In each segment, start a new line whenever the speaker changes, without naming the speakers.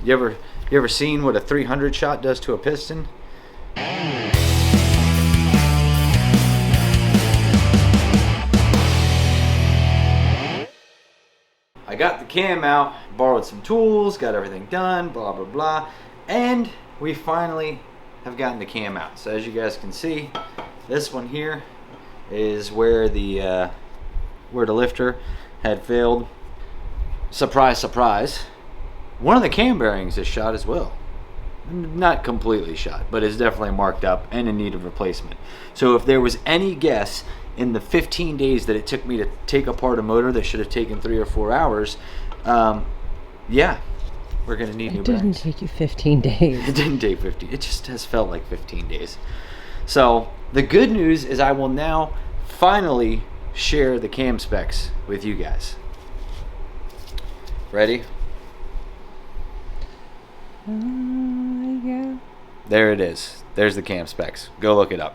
You ever seen what a 300 shot does to a piston? I got the cam out, borrowed some tools, got everything done, blah blah blah, and we finally have gotten the cam out. So as you guys can see, this one here is where the lifter had failed. Surprise, surprise. One of the cam bearings is shot as well. Not completely shot, but it's definitely marked up and in need of replacement. So if there was any guess in the 15 days that it took me to take apart a motor that should have taken 3 or 4 hours, yeah, we're gonna need new bearings.
It didn't take you 15 days.
It didn't take 15. It just has felt like 15 days. So the good news is I will now finally share the cam specs with you guys. Ready?
Yeah.
There it is. There's the cam specs. Go look it up.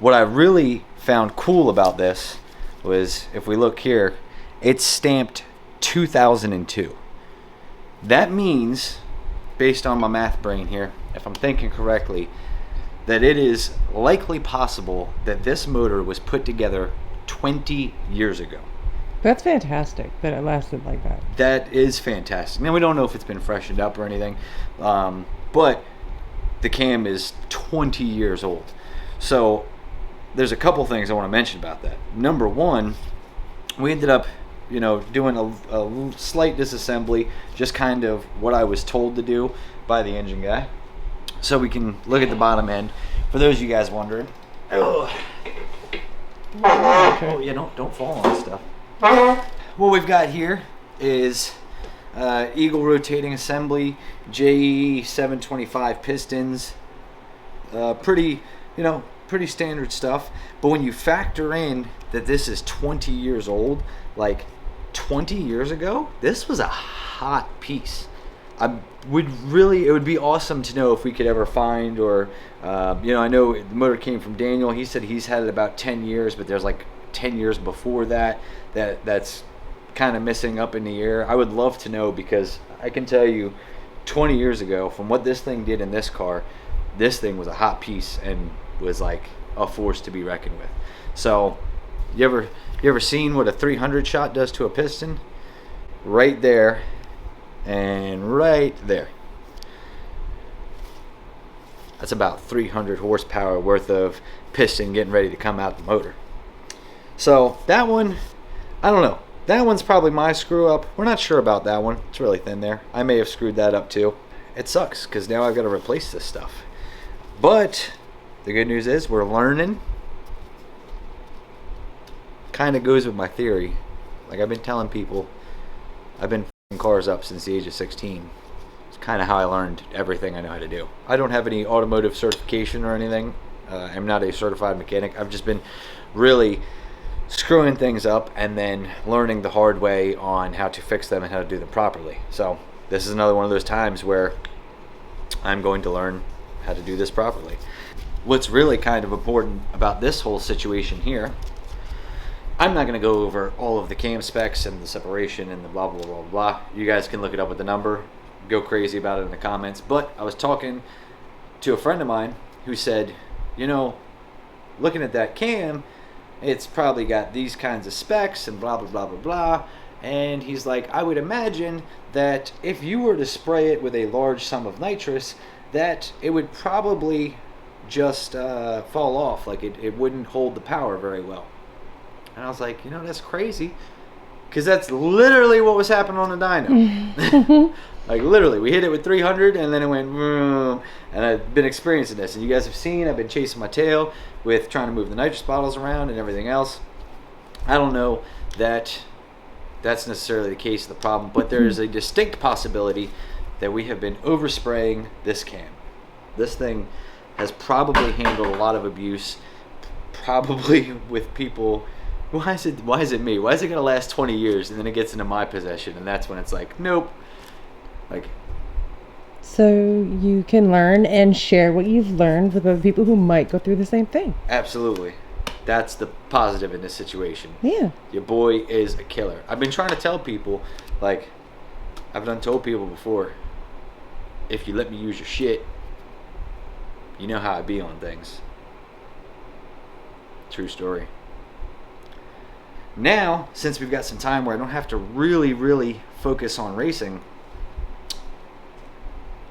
What I really found cool about this was, if we look here, it's stamped 2002. That means, based on my math brain here, if I'm thinking correctly, that it is likely possible that this motor was put together 20 years ago.
That's fantastic that it lasted like that.
That is fantastic. Now, we don't know if it's been freshened up or anything, but the cam is 20 years old. So there's a couple things I want to mention about that. Number one, we ended up, doing a slight disassembly, just kind of what I was told to do by the engine guy. So we can look at the bottom end. For those of you guys wondering. Oh yeah, don't fall on stuff. What we've got here is Eagle rotating assembly, JE725 pistons. Pretty standard stuff. But when you factor in that this is 20 years old, like 20 years ago, this was a hot piece. It would be awesome to know if we could ever find, or I know the motor came from Daniel. He said he's had it about 10 years, but there's like 10 years before that's kind of missing up in the air. I would love to know, because I can tell you 20 years ago, from what this thing did in this car, this thing was a hot piece and was like a force to be reckoned with. So you ever seen what a 300 shot does to a piston? Right there and right there. That's about 300 horsepower worth of piston getting ready to come out the motor. So that one, I don't know. That one's probably my screw up. We're not sure about that one. It's really thin there. I may have screwed that up too. It sucks because now I've got to replace this stuff. But the good news is we're learning. Kind of goes with my theory. Like I've been telling people, I've been f***ing cars up since the age of 16. It's kind of how I learned everything I know how to do. I don't have any automotive certification or anything. I'm not a certified mechanic. I've just been really screwing things up and then learning the hard way on how to fix them and how to do them properly. So this is another one of those times where I'm going to learn how to do this properly. What's really kind of important about this whole situation here, I'm not going to go over all of the cam specs and the separation and the blah blah blah blah. You guys can look it up with the number, go crazy about it in the comments. But I was talking to a friend of mine who said, looking at that cam, it's probably got these kinds of specs and blah blah blah blah blah. And he's like, I would imagine that if you were to spray it with a large sum of nitrous, that it would probably just fall off. Like it wouldn't hold the power very well. And I was like, that's crazy, because that's literally what was happening on the dyno. Like literally, we hit it with 300 and then it went vroom, and I've been experiencing this, and you guys have seen I've been chasing my tail with trying to move the nitrous bottles around and everything else. I don't know that that's necessarily the case of the problem, but there is a distinct possibility that we have been overspraying this cam. This thing has probably handled a lot of abuse, probably with people. Why is it me? Why is it going to last 20 years and then it gets into my possession, and that's when it's like, nope. Like,
so you can learn and share what you've learned with other people who might go through the same thing.
Absolutely. That's the positive in this situation.
Yeah.
Your boy is a killer. I've been trying to tell people, like, I've done told people before, if you let me use your shit, you know how I be on things. True story. Now, since we've got some time where I don't have to really focus on racing,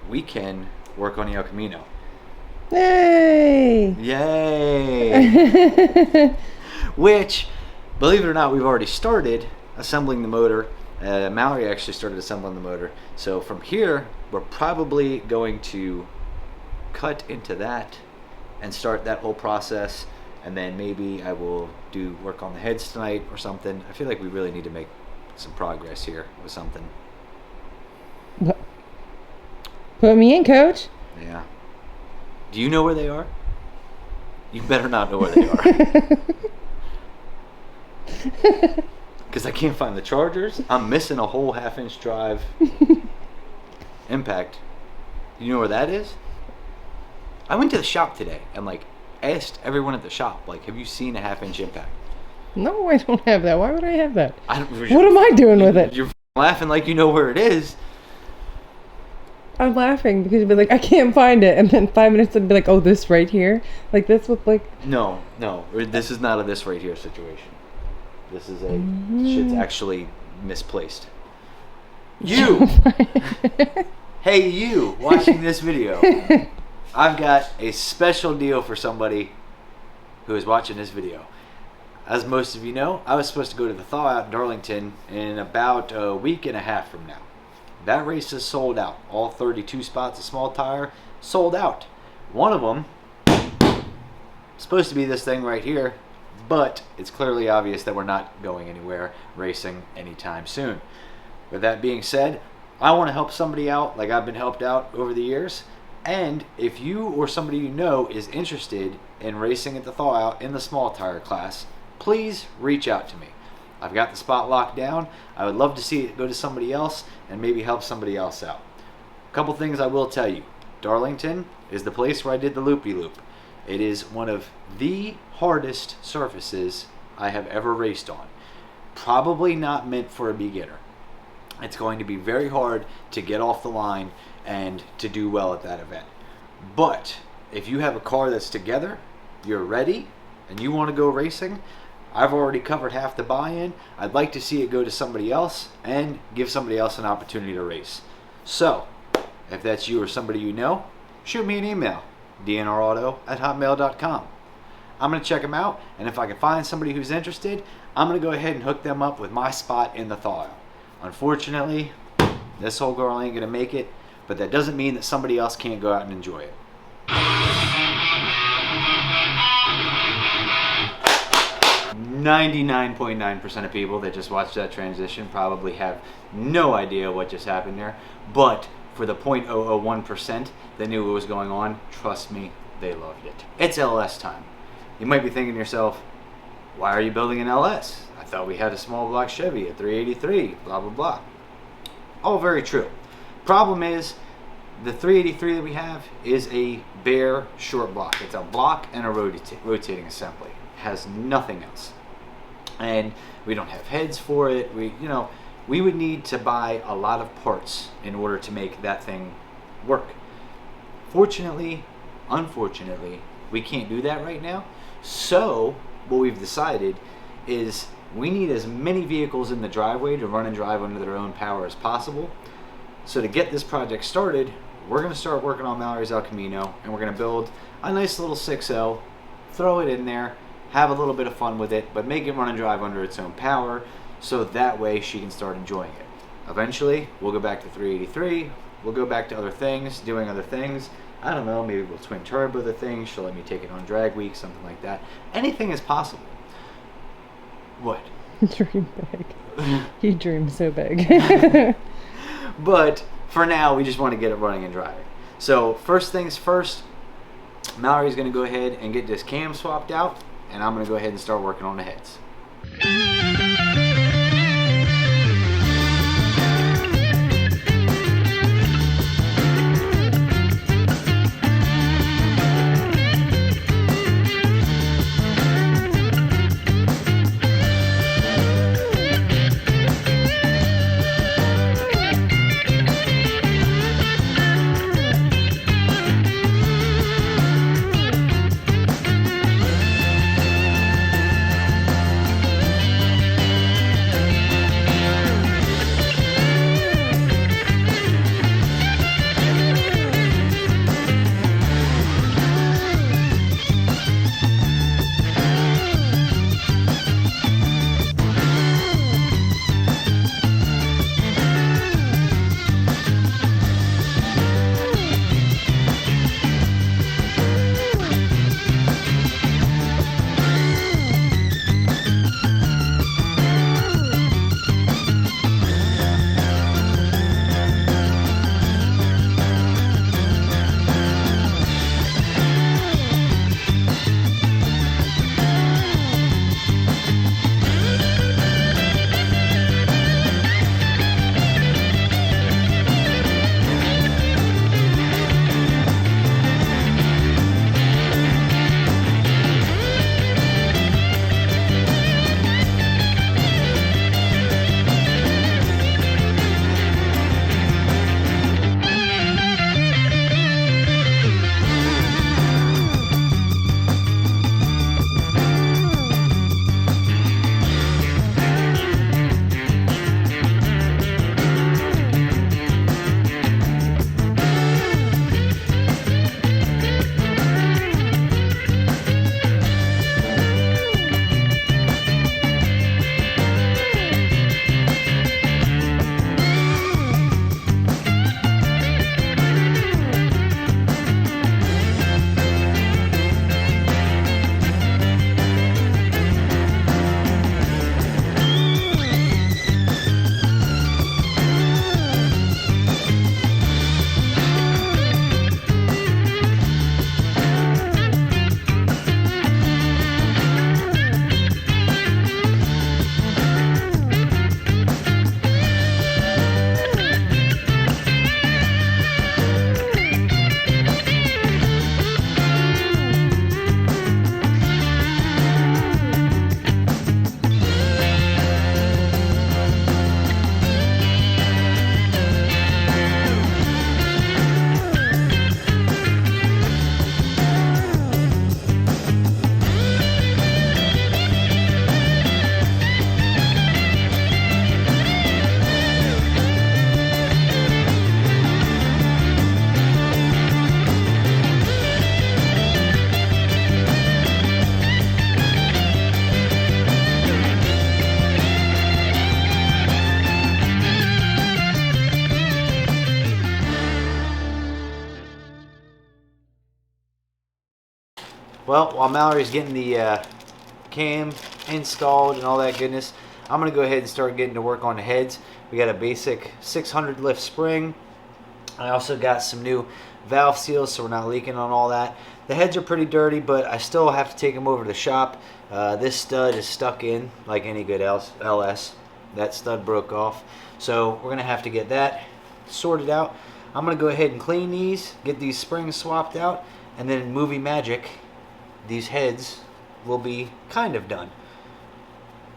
we can work on the El Camino.
Yay!
Yay! Which, believe it or not, we've already started assembling the motor. Mallory actually started assembling the motor. So from here, we're probably going to cut into that and start that whole process. And then maybe I will do work on the heads tonight or something. I feel like we really need to make some progress here with something.
Put me in, coach.
Yeah. Do you know where they are? You better not know where they are. Because I can't find the chargers. I'm missing a whole 1/2-inch drive impact. You know where that is? I went to the shop today and asked everyone at the shop, have you seen a 1/2-inch impact?
No, I don't have that. Why would I have that?
What
am I doing with it?
You're laughing like you know where it is.
I'm laughing because you'd be like, I can't find it. And then 5 minutes it'd be like, oh, this right here? Like this with
No. This is not a this right here situation. This is shit's actually misplaced. You! Hey, you watching this video. I've got a special deal for somebody who is watching this video. As most of you know, I was supposed to go to the thaw out in Darlington in about a week and a half from now. That race is sold out. All 32 spots of small tire sold out. One of them supposed to be this thing right here, but it's clearly obvious that we're not going anywhere racing anytime soon. With that being said, I want to help somebody out like I've been helped out over the years. And if you or somebody you know is interested in racing at the thaw out in the small tire class, please reach out to me. I've got the spot locked down. I would love to see it go to somebody else and maybe help somebody else out. A couple things I will tell you. Darlington is the place where I did the loopy-loop. It is one of the hardest surfaces I have ever raced on. Probably not meant for a beginner. It's going to be very hard to get off the line and to do well at that event. But if you have a car that's together, you're ready, and you want to go racing, I've already covered half the buy-in. I'd like to see it go to somebody else and give somebody else an opportunity to race. So, if that's you or somebody you know, shoot me an email, dnrauto@hotmail.com. I'm going to check them out, and if I can find somebody who's interested, I'm going to go ahead and hook them up with my spot in the thaw-out. Unfortunately, this whole girl ain't going to make it, but that doesn't mean that somebody else can't go out and enjoy it. 99.9% of people that just watched that transition probably have no idea what just happened there. But for the 0.001% that knew what was going on, trust me, they loved it. It's LS time. You might be thinking to yourself, why are you building an LS? I thought we had a small block Chevy at 383, blah, blah, blah. All very true. Problem is, the 383 that we have is a bare short block. It's a block and a rotating assembly. It has nothing else. And we don't have heads for it. We would need to buy a lot of parts in order to make that thing work. Fortunately, unfortunately, we can't do that right now. So what we've decided is we need as many vehicles in the driveway to run and drive under their own power as possible. So to get this project started, we're going to start working on Mallory's El Camino, and we're going to build a nice little 6L, throw it in there, have a little bit of fun with it, but make it run and drive under its own power, so that way she can start enjoying it. Eventually, we'll go back to 383, we'll go back to other things, doing other things. I don't know, maybe we'll twin turbo the thing, she'll let me take it on drag week, something like that. Anything is possible. What?
Dream big. You dream so big.
But for now, we just want to get it running and driving. So first things first, Mallory's going to go ahead and get this cam swapped out, and I'm going to go ahead and start working on the heads. Well, while Mallory's getting the cam installed and all that goodness, I'm going to go ahead and start getting to work on the heads. We got a basic 600 lift spring. I also got some new valve seals so we're not leaking on all that. The heads are pretty dirty, but I still have to take them over to the shop. This stud is stuck in like any good LS. That stud broke off. So we're going to have to get that sorted out. I'm going to go ahead and clean these, get these springs swapped out, and then in movie magic, these heads will be kind of done.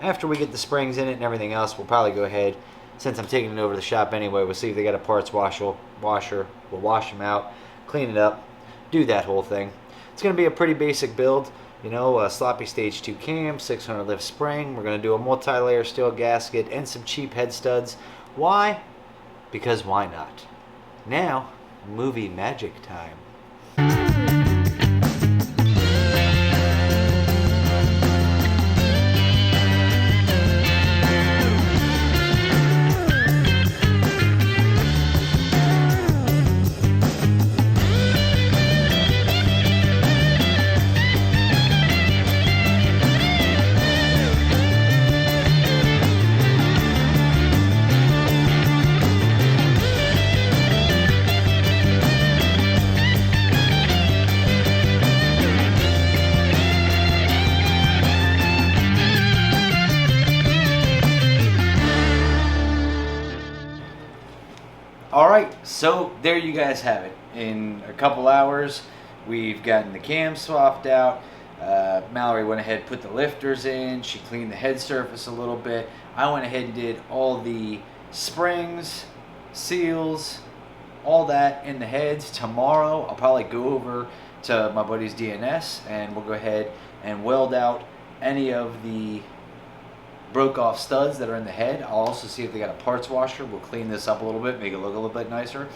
After we get the springs in it and everything else, we'll probably go ahead, since I'm taking it over to the shop anyway, we'll see if they got a parts washer. We'll wash them out, clean it up, do that whole thing. It's going to be a pretty basic build. You know, a sloppy stage 2 cam, 600 lift spring. We're going to do a multi-layer steel gasket and some cheap head studs. Why? Because why not? Now, movie magic time. Alright, so there you guys have it. In a couple hours, we've gotten the cam swapped out. Mallory went ahead and put the lifters in. She cleaned the head surface a little bit. I went ahead and did all the springs, seals, all that in the heads. Tomorrow, I'll probably go over to my buddy's DNS and we'll go ahead and weld out any of the broke off studs that are in the head. I'll also see if they got a parts washer. We'll clean this up a little bit, make it look a little bit nicer.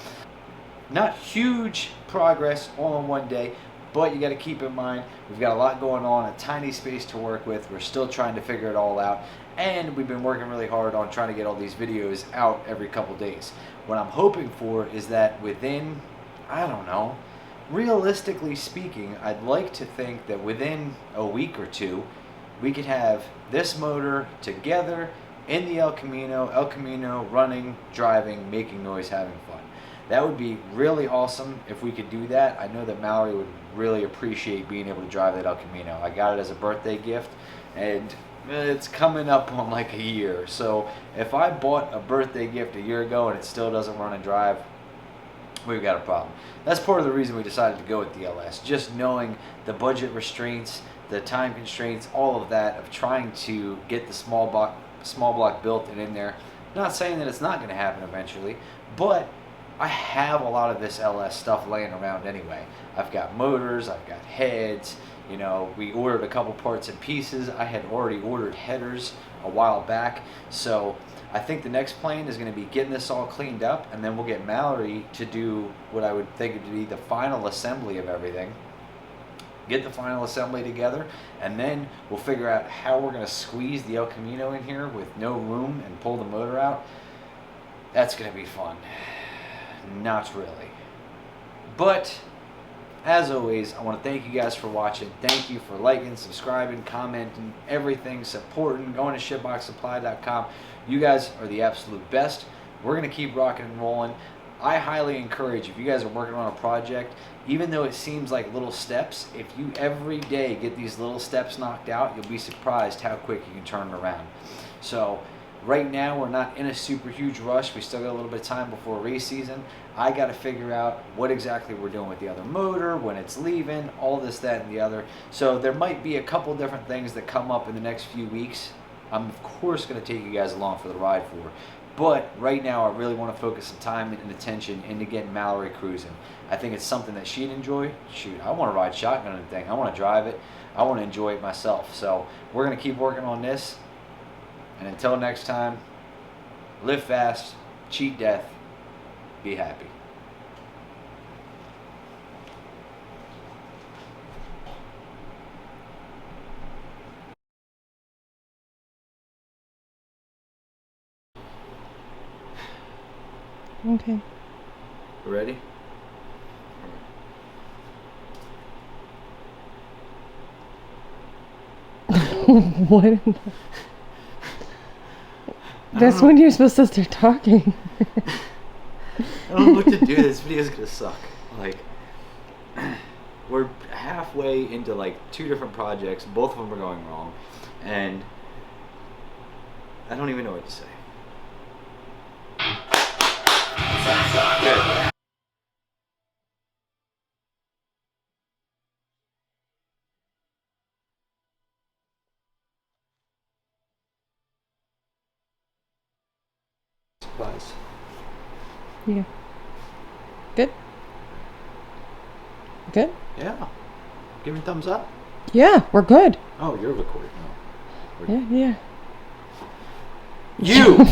Not huge progress all in one day, but you got to keep in mind we've got a lot going on, a tiny space to work with. We're still trying to figure it all out, and we've been working really hard on trying to get all these videos out every couple days. What I'm hoping for is that within, I don't know, realistically speaking, I'd like to think that within a week or two we could have this motor together in the El Camino running, driving, making noise, having fun. That would be really awesome if we could do that. I know that Mallory would really appreciate being able to drive that El Camino. I got it as a birthday gift, and it's coming up on like a year. So if I bought a birthday gift a year ago and it still doesn't run and drive, we've got a problem. That's part of the reason we decided to go with the LS. Just knowing the budget restraints, the time constraints, all of that of trying to get the small block built and in there. Not saying that it's not going to happen eventually, but I have a lot of this LS stuff laying around anyway. I've got motors, I've got heads, you know, we ordered a couple parts and pieces. I had already ordered headers a while back, so I think the next plan is going to be getting this all cleaned up, and then we'll get Mallory to do what I would think to be the final assembly of everything. Get the final assembly together, and then we'll figure out how we're going to squeeze the El Camino in here with no room and pull the motor out. That's going to be fun. Not really. But as always, I want to thank you guys for watching. Thank you for liking, subscribing, commenting, everything, supporting, going to SHITBOXSupply.com. You guys are the absolute best. We're going to keep rocking and rolling. I highly encourage, if you guys are working on a project, even though it seems like little steps, if you every day get these little steps knocked out, you'll be surprised how quick you can turn it around. So right now we're not in a super huge rush. We still got a little bit of time before race season. I got to figure out what exactly we're doing with the other motor, when it's leaving, all this, that, and the other. So there might be a couple different things that come up in the next few weeks. I'm of course going to take you guys along for the ride for. But right now, I really want to focus some time and attention into getting Mallory cruising. I think it's something that she'd enjoy. Shoot, I want to ride shotgun and thing. I want to drive it. I want to enjoy it myself. So we're going to keep working on this. And until next time, live fast, cheat death, be happy.
Okay.
Ready?
What? That's when you're supposed to start talking.
I don't know what to do. This video's gonna suck. Like, we're halfway into like 2 different projects. Both of them are going wrong, and I don't even know what to say. Good. Supplies.
Yeah. Good. Good.
Yeah. Give me a thumbs up.
Yeah, we're good.
Oh, you're recording. Oh.
Yeah, yeah.
You!